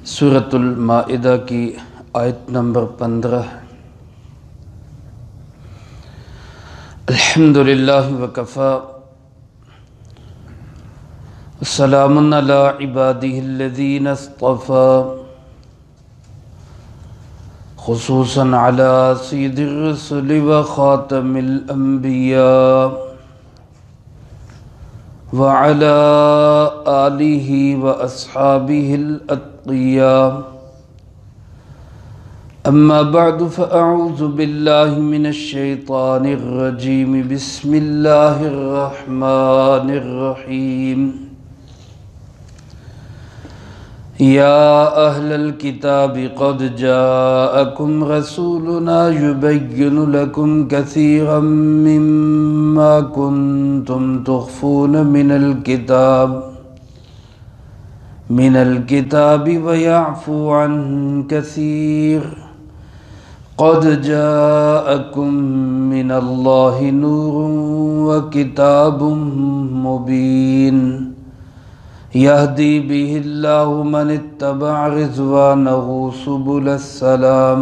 سورۃ المائدہ کی آیت نمبر 15 الحمدللہ وکفی وسلام علی عبادہ الذین اصطفی خصوصا علی سید الرسل وخاتم الانبیاء وعلى آلہ واصحابہ الاتقیاء اما بعد فاعوذ باللہ من الشیطان الرجیم بسم اللہ الرحمن الرحیم یا اہل الکتاب قد جاءکم رسولنا یبین لکم کثیرا مما کنتم تخفون من الكتاب ويعفو عن كثير قد جاءكم من الله نور وكتاب مبين يهدي به الله من اتبع رضوانه سبل السلام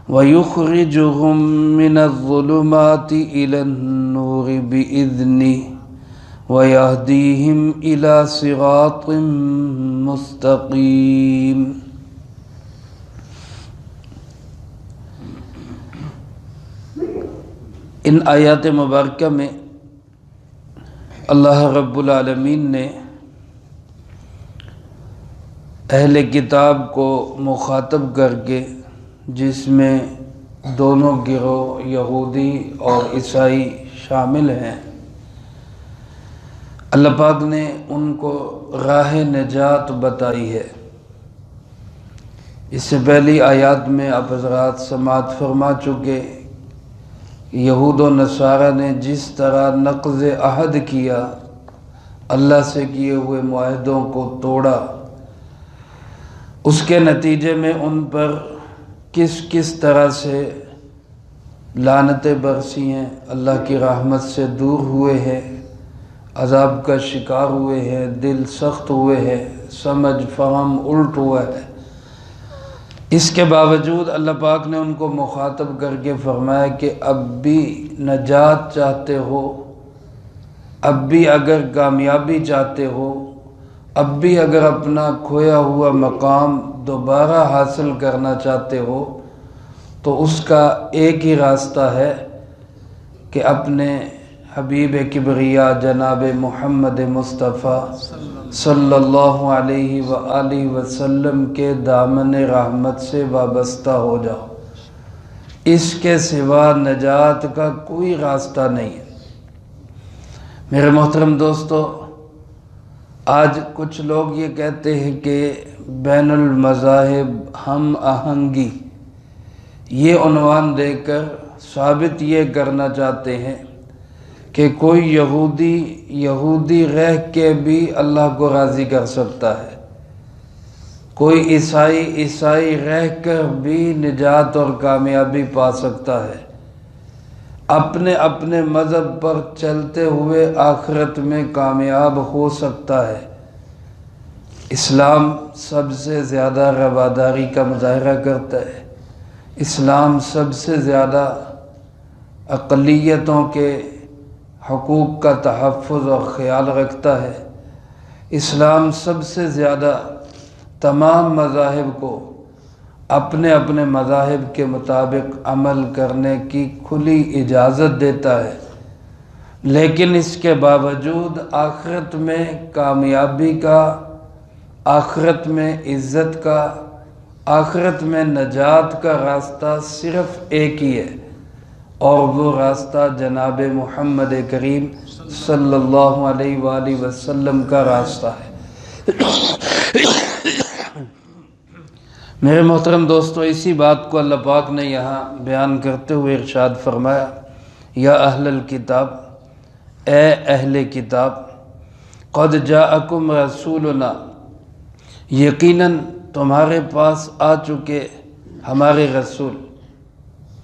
ويخرجهم من الظلمات إلى النور بإذنه وَيَهْدِيهِمْ إِلَى صِرَاطٍ مُسْتَقِيمٍ۔ ان آیات مبارکہ میں اللہ رب العالمین نے اہل کتاب کو مخاطب کر کے، جس میں دونوں گروہ یہودی اور عیسائی شامل ہیں، اللہ پاک نے ان کو راہ نجات بتائی ہے۔ اس سے پہلی آیات میں آپ حضرات سماعت فرما چکے، یہود و نصارہ نے جس طرح نقض عہد کیا، اللہ سے کیے ہوئے معاہدوں کو توڑا، اس کے نتیجے میں ان پر کس طرح سے لعنتیں برسی ہیں، اللہ کی رحمت سے دور ہوئے ہیں، عذاب کا شکار ہوئے ہیں، دل سخت ہوئے ہیں، سمجھ فہم الٹ ہوا ہے۔ اس کے باوجود اللہ پاک نے ان کو مخاطب کر کے فرمایا کہ اب بھی نجات چاہتے ہو، اب بھی اگر کامیابی چاہتے ہو، اب بھی اگر اپنا کھویا ہوا مقام دوبارہ حاصل کرنا چاہتے ہو، تو اس کا ایک ہی راستہ ہے کہ اپنے حبیب کبریا جناب محمد مصطفیٰ صلی اللہ علیہ وآلہ وسلم کے دامن رحمت سے وابستہ ہو جاؤ۔ اس کے سوا نجات کا کوئی راستہ نہیں ہے۔ میرے محترم دوستو، آج کچھ لوگ یہ کہتے ہیں کہ بین المذاہب ہم آہنگی، یہ عنوان دے کر ثابت یہ کرنا چاہتے ہیں کہ کوئی یہودی رہ کے بھی اللہ کو راضی کر سکتا ہے، کوئی عیسائی رہ کر بھی نجات اور کامیابی پا سکتا ہے، اپنے مذہب پر چلتے ہوئے آخرت میں کامیاب ہو سکتا ہے۔ اسلام سب سے زیادہ رواداری کا مظاہرہ کرتا ہے، اسلام سب سے زیادہ اقلیتوں کے حقوق کا تحفظ اور خیال رکھتا ہے، اسلام سب سے زیادہ تمام مذاہب کو اپنے مذاہب کے مطابق عمل کرنے کی کھلی اجازت دیتا ہے، لیکن اس کے باوجود آخرت میں کامیابی کا، آخرت میں عزت کا، آخرت میں نجات کا راستہ صرف ایک ہی ہے، اور وہ راستہ جناب محمد کریم صلی اللہ علیہ وآلہ وسلم کا راستہ ہے۔ میرے محترم دوستو، اسی بات کو اللہ پاک نے یہاں بیان کرتے ہوئے ارشاد فرمایا، یا اہل الکتاب، اے اہل کتاب، قد جاءکم رسولنا، یقیناً تمہارے پاس آ چکے ہمارے رسول،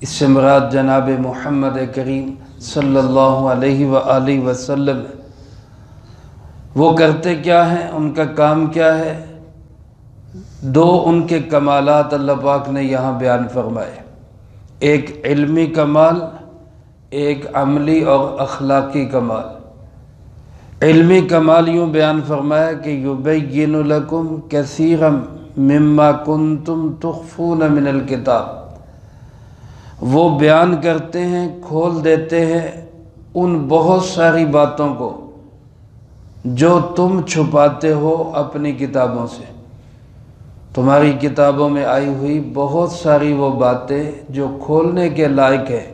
اس سے مراد جناب محمد کریم صلی اللہ علیہ وآلہ وسلم وہ کرتے کیا ہیں، ان کا کام کیا ہے؟ دو ان کے کمالات اللہ پاک نے یہاں بیان فرمائے، ایک علمی کمال، ایک عملی اور اخلاقی کمال۔ علمی کمال یوں بیان فرمایا کہ یبین لکم کثیرا مما کنتم تخفون من الکتاب، وہ بیان کرتے ہیں، کھول دیتے ہیں ان بہت ساری باتوں کو جو تم چھپاتے ہو اپنی کتابوں سے۔ تمہاری کتابوں میں آئی ہوئی بہت ساری وہ باتیں جو کھولنے کے لائق ہے،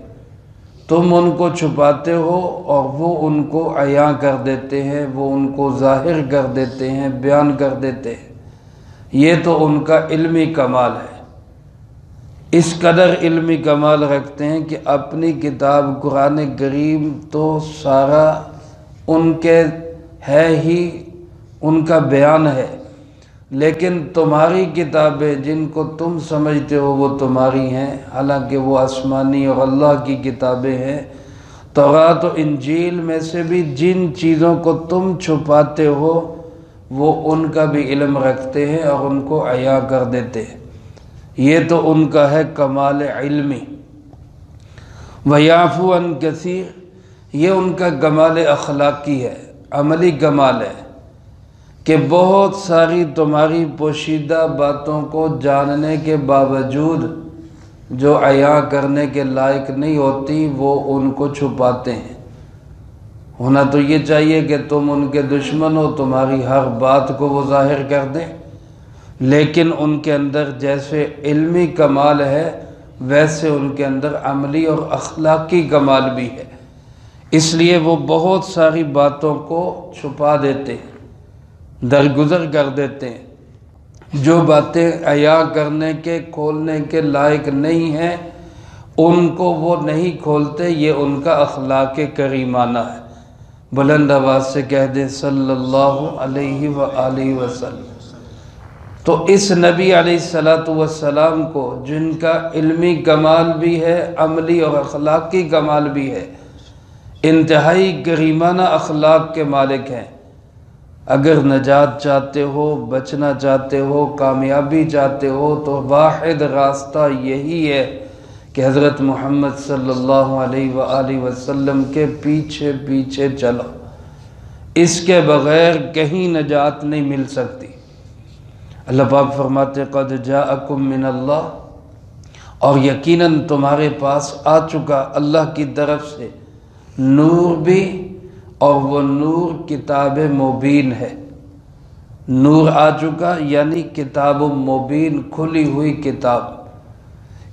تم ان کو چھپاتے ہو اور وہ ان کو عیاں کر دیتے ہیں، وہ ان کو ظاہر کر دیتے ہیں، بیان کر دیتے ہیں۔ یہ تو ان کا علمی کمال ہے۔ اس قدر علمی کمال رکھتے ہیں کہ اپنی کتاب قرآن کریم تو سارا ان کے ہے ہی، ان کا بیان ہے، لیکن تمہاری کتابیں جن کو تم سمجھتے ہو وہ تمہاری ہیں، حالانکہ وہ آسمانی اور اللہ کی کتابیں ہیں۔ تورات و انجیل میں سے بھی جن چیزوں کو تم چھپاتے ہو وہ ان کا بھی علم رکھتے ہیں اور ان کو عیاں کر دیتے ہیں۔ یہ تو ان کا ہے کمال علمی۔ وَيَعْفُو عَنْ كَثِيرٍ، یہ ان کا کمال اخلاقی ہے، عملی کمال ہے کہ بہت ساری تمہاری پوشیدہ باتوں کو جاننے کے باوجود جو عیاں کرنے کے لائق نہیں ہوتی وہ ان کو چھپاتے ہیں۔ ہونا تو یہ چاہیے کہ تم ان کے دشمن ہو، تمہاری ہر بات کو وہ ظاہر کر دیں، لیکن ان کے اندر جیسے علمی کمال ہے ویسے ان کے اندر عملی اور اخلاقی کمال بھی ہے، اس لیے وہ بہت ساری باتوں کو چھپا دیتے ہیں، درگزر کر دیتے ہیں۔ جو باتیں عیاں کرنے کے، کھولنے کے لائق نہیں ہیں ان کو وہ نہیں کھولتے، یہ ان کا اخلاق کریمانہ ہے۔ بلند آواز سے کہہ دیں صلی اللہ علیہ وآلہ وسلم۔ تو اس نبی علیہ السلام کو جن کا علمی کمال بھی ہے، عملی اور اخلاقی کمال بھی ہے، انتہائی کریمانہ اخلاق کے مالک ہیں، اگر نجات چاہتے ہو، بچنا چاہتے ہو، کامیابی چاہتے ہو تو واحد راستہ یہی ہے کہ حضرت محمد صلی اللہ علیہ وآلہ وسلم کے پیچھے پیچھے چلو، اس کے بغیر کہیں نجات نہیں مل سکتی۔ اللہ پاک فرماتے قد جاءکم من اللہ، اور یقیناً تمہارے پاس آ چکا اللہ کی طرف سے نور بھی، اور وہ نور کتاب مبین ہے۔ نور آ چکا یعنی کتاب مبین، کھلی ہوئی کتاب،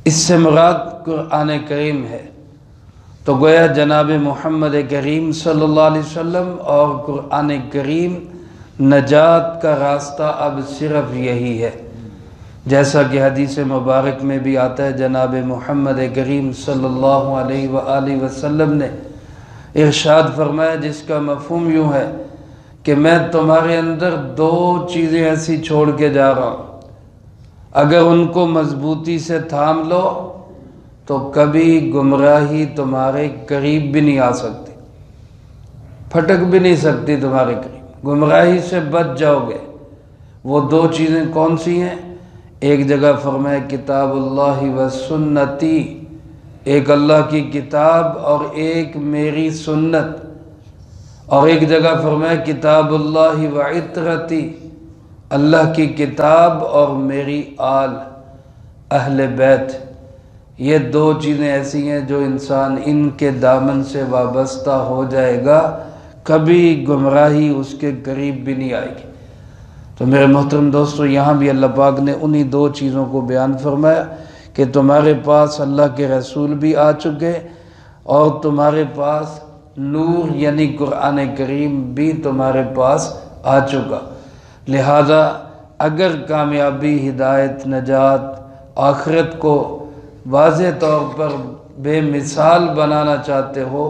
اس سے مراد قرآن کریم ہے۔ تو گویا جناب محمد کریم صلی اللہ علیہ وسلم اور قرآن کریم نجات کا راستہ اب صرف یہی ہے، جیسا کہ حدیث مبارک میں بھی آتا ہے۔ جناب محمد کریم صلی اللہ علیہ وآلہ وسلم نے ارشاد فرمایا، جس کا مفہوم یوں ہے کہ میں تمہارے اندر دو چیزیں ایسی چھوڑ کے جا رہا ہوں، اگر ان کو مضبوطی سے تھام لو تو کبھی گمراہی تمہارے قریب بھی نہیں آ سکتی، پھٹک بھی نہیں سکتی تمہارے قریب، گمراہی سے بچ جاؤ گے۔ وہ دو چیزیں کون سی ہیں؟ ایک جگہ فرمایا کتاب اللہ و سنتی، ایک اللہ کی کتاب اور ایک میری سنت، اور ایک جگہ فرمایا کتاب اللہ و عطرتی، اللہ کی کتاب اور میری آل، اہل بیت۔ یہ دو چیزیں ایسی ہیں جو انسان ان کے دامن سے وابستہ ہو جائے گا، کبھی گمراہی اس کے قریب بھی نہیں آئے گی۔ تو میرے محترم دوستو، یہاں بھی اللہ پاک نے انہی دو چیزوں کو بیان فرمایا کہ تمہارے پاس اللہ کے رسول بھی آ چکے اور تمہارے پاس نور یعنی قرآن کریم بھی تمہارے پاس آ چکا۔ لہذا اگر کامیابی، ہدایت، نجات، آخرت کو واضح طور پر بے مثال بنانا چاہتے ہو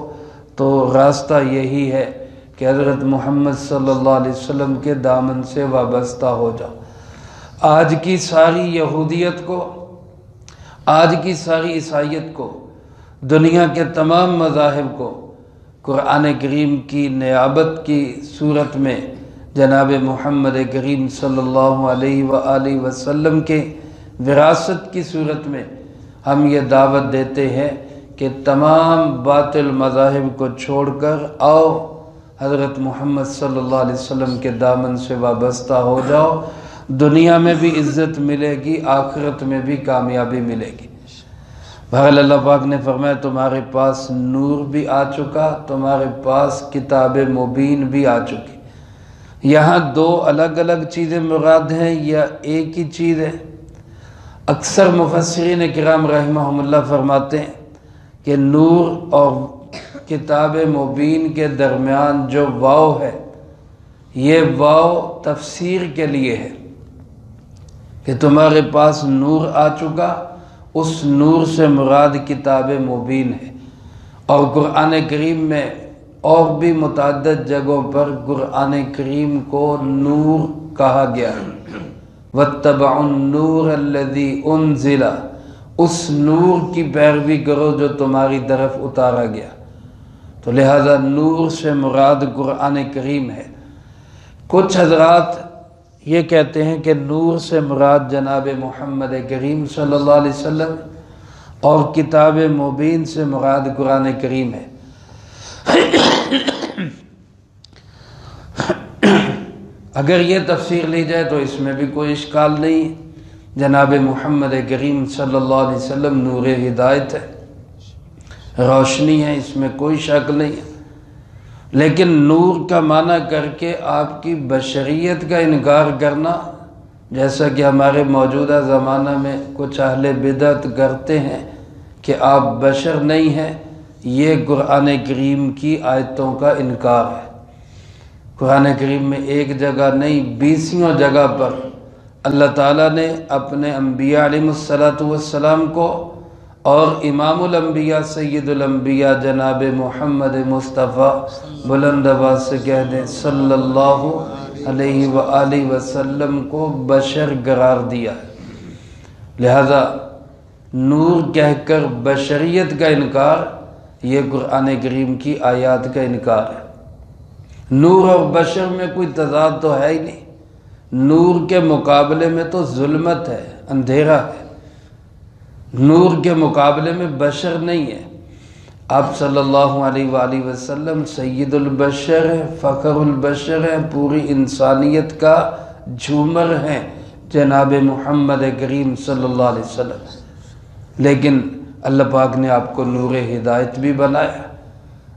تو راستہ یہی ہے کہ حضرت محمد صلی اللہ علیہ وسلم کے دامن سے وابستہ ہو جاؤ۔ آج کی ساری یہودیت کو، آج کی ساری عیسائیت کو، دنیا کے تمام مذاہب کو قرآن کریم کی نیابت کی صورت میں جناب محمد کریم صلی اللہ علیہ وآلہ وسلم کے وراثت کی صورت میں ہم یہ دعوت دیتے ہیں کہ تمام باطل مذاہب کو چھوڑ کر آؤ، حضرت محمد صلی اللہ علیہ وسلم کے دامن سے وابستہ ہو جاؤ، دنیا میں بھی عزت ملے گی، آخرت میں بھی کامیابی ملے گی۔ بہرحال اللہ پاک نے فرمایا تمہارے پاس نور بھی آ چکا، تمہارے پاس کتاب مبین بھی آ چکی۔ یہاں دو الگ الگ چیزیں مراد ہیں یا ایک ہی چیز ہے؟ اکثر مفسرین کرام رحمہم اللہ فرماتے ہیں کہ نور اور کتاب مبین کے درمیان جو واو ہے، یہ واو تفسیر کے لیے ہے کہ تمہارے پاس نور آ چکا، اس نور سے مراد کتاب مبین ہے۔ اور قرآن کریم میں اور بھی متعدد جگہوں پر قرآن کریم کو نور کہا گیا ہے۔ وَاتَّبَعُوا النُّورَ الَّذِي أُنزِلَ، اس نور کی پیروی کرو جو تمہاری طرف اتارا گیا۔ تو لہذا نور سے مراد قرآن کریم ہے۔ کچھ حضرات یہ کہتے ہیں کہ نور سے مراد جناب محمد کریم صلی اللہ علیہ وسلم اور کتاب مبین سے مراد قرآن کریم ہے۔ اگر یہ تفسیر لی جائے تو اس میں بھی کوئی اشکال نہیں، جناب محمد کریم صلی اللہ علیہ وسلم نور ہدایت ہے، روشنی ہے، اس میں کوئی شک نہیں ہے۔ لیکن نور کا معنی کر کے آپ کی بشریت کا انکار کرنا، جیسا کہ ہمارے موجودہ زمانہ میں کچھ اہل بدعت کرتے ہیں کہ آپ بشر نہیں ہیں، یہ قرآن کریم کی آیتوں کا انکار ہے۔ قرآن کریم میں ایک جگہ نہیں، 20 جگہ پر اللہ تعالیٰ نے اپنے انبیاء علیہ السلام کو اور امام الانبیاء سید الانبیاء جناب محمد مصطفیٰ بلند آواز سے کہہ دیں صلی اللہ علیہ وآلہ وسلم کو بشر قرار دیا ہے۔ لہذا نور کہہ کر بشریت کا انکار یہ قرآن کریم کی آیات کا انکار ہے۔ نور اور بشر میں کوئی تضاد تو ہے ہی نہیں، نور کے مقابلے میں تو ظلمت ہے، اندھیرا ہے، نور کے مقابلے میں بشر نہیں ہے۔ آپ صلی اللہ علیہ وآلہ وسلم سید البشر ہیں، فخر البشر ہیں، پوری انسانیت کا جھومر ہیں جناب محمد کریم صلی اللہ علیہ وسلم۔ لیکن اللہ پاک نے آپ کو نور ہدایت بھی بنایا،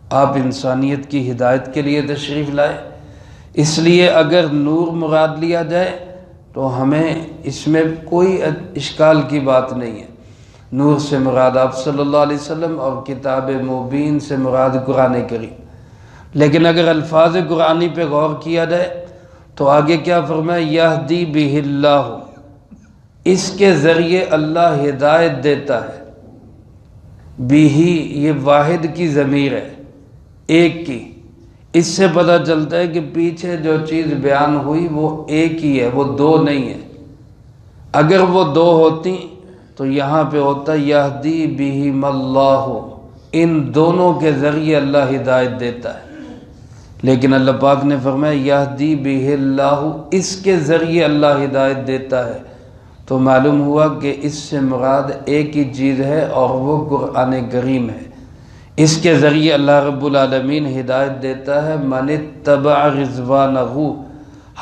آپ انسانیت کی ہدایت کے لیے تشریف لائے۔ اس لیے اگر نور مراد لیا جائے تو ہمیں اس میں کوئی اشکال کی بات نہیں ہے۔ نور سے مراد آپ صلی اللہ علیہ وسلم اور کتاب مبین سے مراد قرآن کریم۔ لیکن اگر الفاظ قرآنی پہ غور کیا جائے تو آگے کیا فرمایا، یہدی بہ اللہ، اس کے ذریعے اللہ ہدایت دیتا ہے۔ بہ یہ واحد کی ضمیر ہے، ایک کی، اس سے پتہ چلتا ہے کہ پیچھے جو چیز بیان ہوئی وہ ایک ہی ہے، وہ دو نہیں ہے۔ اگر وہ دو ہوتی تو یہاں پہ ہوتا یہدی بہم اللہ، ان دونوں کے ذریعے اللہ ہدایت دیتا ہے۔ لیکن اللہ پاک نے فرمایا یہدی بہ اللہ، اس کے ذریعے اللہ ہدایت دیتا ہے، تو معلوم ہوا کہ اس سے مراد ایک ہی چیز ہے اور وہ قرآن کریم ہے۔ اس کے ذریعے اللہ رب العالمین ہدایت دیتا ہے من اتبع رضوانہ،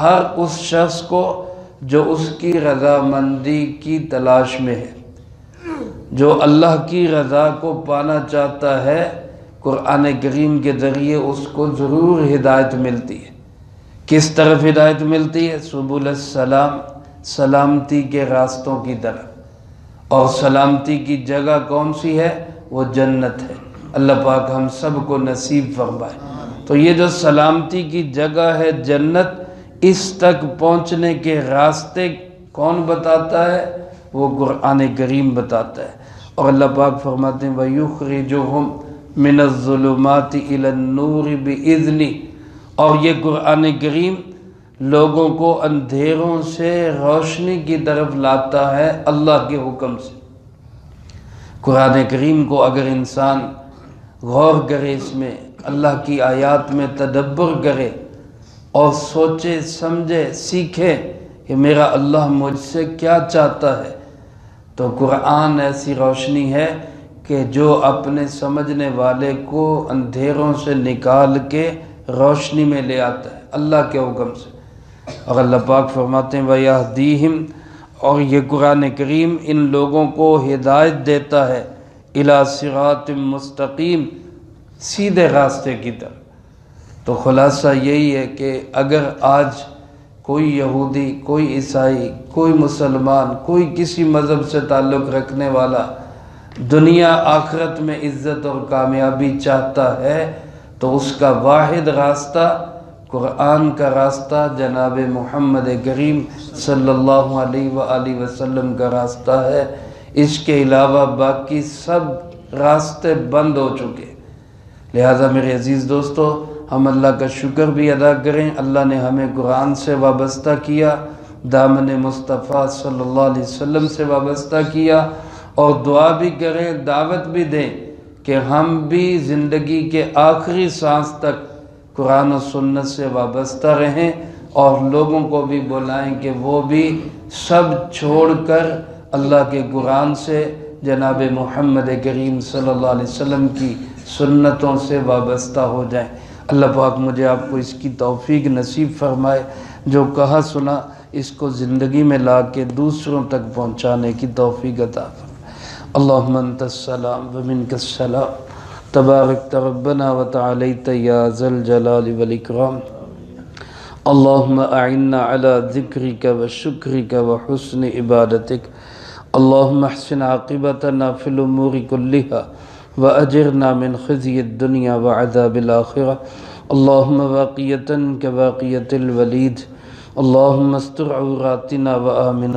ہر اس شخص کو جو اس کی رضامندی کی تلاش میں ہے، جو اللہ کی رضا کو پانا چاہتا ہے، قرآن کریم کے ذریعے اس کو ضرور ہدایت ملتی ہے۔ کس طرف ہدایت ملتی ہے؟ سبل السلام، سلامتی کے راستوں کی طرف، اور سلامتی کی جگہ کون سی ہے؟ وہ جنت ہے۔ اللہ پاک ہم سب کو نصیب فرمائے۔ تو یہ جو سلامتی کی جگہ ہے جنت، اس تک پہنچنے کے راستے کون بتاتا ہے؟ وہ قرآن کریم بتاتا ہے۔ اور اللہ پاک فرماتے ہیں وَيُخْرِجُهُمْ مِنَ الظُّلُمَاتِ إِلَى النُّورِ بِإِذْنِهِ، اور یہ قرآن کریم لوگوں کو اندھیروں سے روشنی کی طرف لاتا ہے اللہ کے حکم سے۔ قرآن کریم کو اگر انسان غور کرے، اس میں اللہ کی آیات میں تدبر کرے اور سوچے سمجھے سیکھے کہ میرا اللہ مجھ سے کیا چاہتا ہے، تو قرآن ایسی روشنی ہے کہ جو اپنے سمجھنے والے کو اندھیروں سے نکال کے روشنی میں لے آتا ہے اللہ کے حکم سے۔ اور اللہ پاک فرماتے ہیں وَيَهْدِيهِمْ، اور یہ قرآن کریم ان لوگوں کو ہدایت دیتا ہے اِلَى صِرَاطٍ مستقیم، سیدھے راستے کی طرف۔ تو خلاصہ یہی ہے کہ اگر آج کوئی یہودی، کوئی عیسائی، کوئی مسلمان، کوئی کسی مذہب سے تعلق رکھنے والا دنیا آخرت میں عزت اور کامیابی چاہتا ہے تو اس کا واحد راستہ قرآن کا راستہ، جناب محمد کریم صلی اللہ علیہ وآلہ وسلم کا راستہ ہے۔ اس کے علاوہ باقی سب راستے بند ہو چکے۔ لہذا میرے عزیز دوستو، ہم اللہ کا شکر بھی ادا کریں، اللہ نے ہمیں قرآن سے وابستہ کیا، دامن مصطفیٰ صلی اللہ علیہ وسلم سے وابستہ کیا، اور دعا بھی کریں، دعوت بھی دیں کہ ہم بھی زندگی کے آخری سانس تک قرآن و سنت سے وابستہ رہیں، اور لوگوں کو بھی بلائیں کہ وہ بھی سب چھوڑ کر اللہ کے قرآن سے، جناب محمد کریم صلی اللہ علیہ وسلم کی سنتوں سے وابستہ ہو جائیں۔ اللہ پاک مجھے آپ کو اس کی توفیق نصیب فرمائے، جو کہا سنا اس کو زندگی میں لا کے دوسروں تک پہنچانے کی توفیق عطا فرمائے۔ اللہم انت السلام ومنک السلام، تبارکت ربنا وتعالیت یا ذا الجلال والاکرام۔ اللہم اعننا علی ذکرک وشکرک وحسن عبادتک۔ اللہم احسن عاقبتنا فی الامور کلہا وأجرنا من خزي الدنيا وعذاب الآخرة۔ اللهم واقية كواقية الوليد، اللهم استر عوراتنا وآمن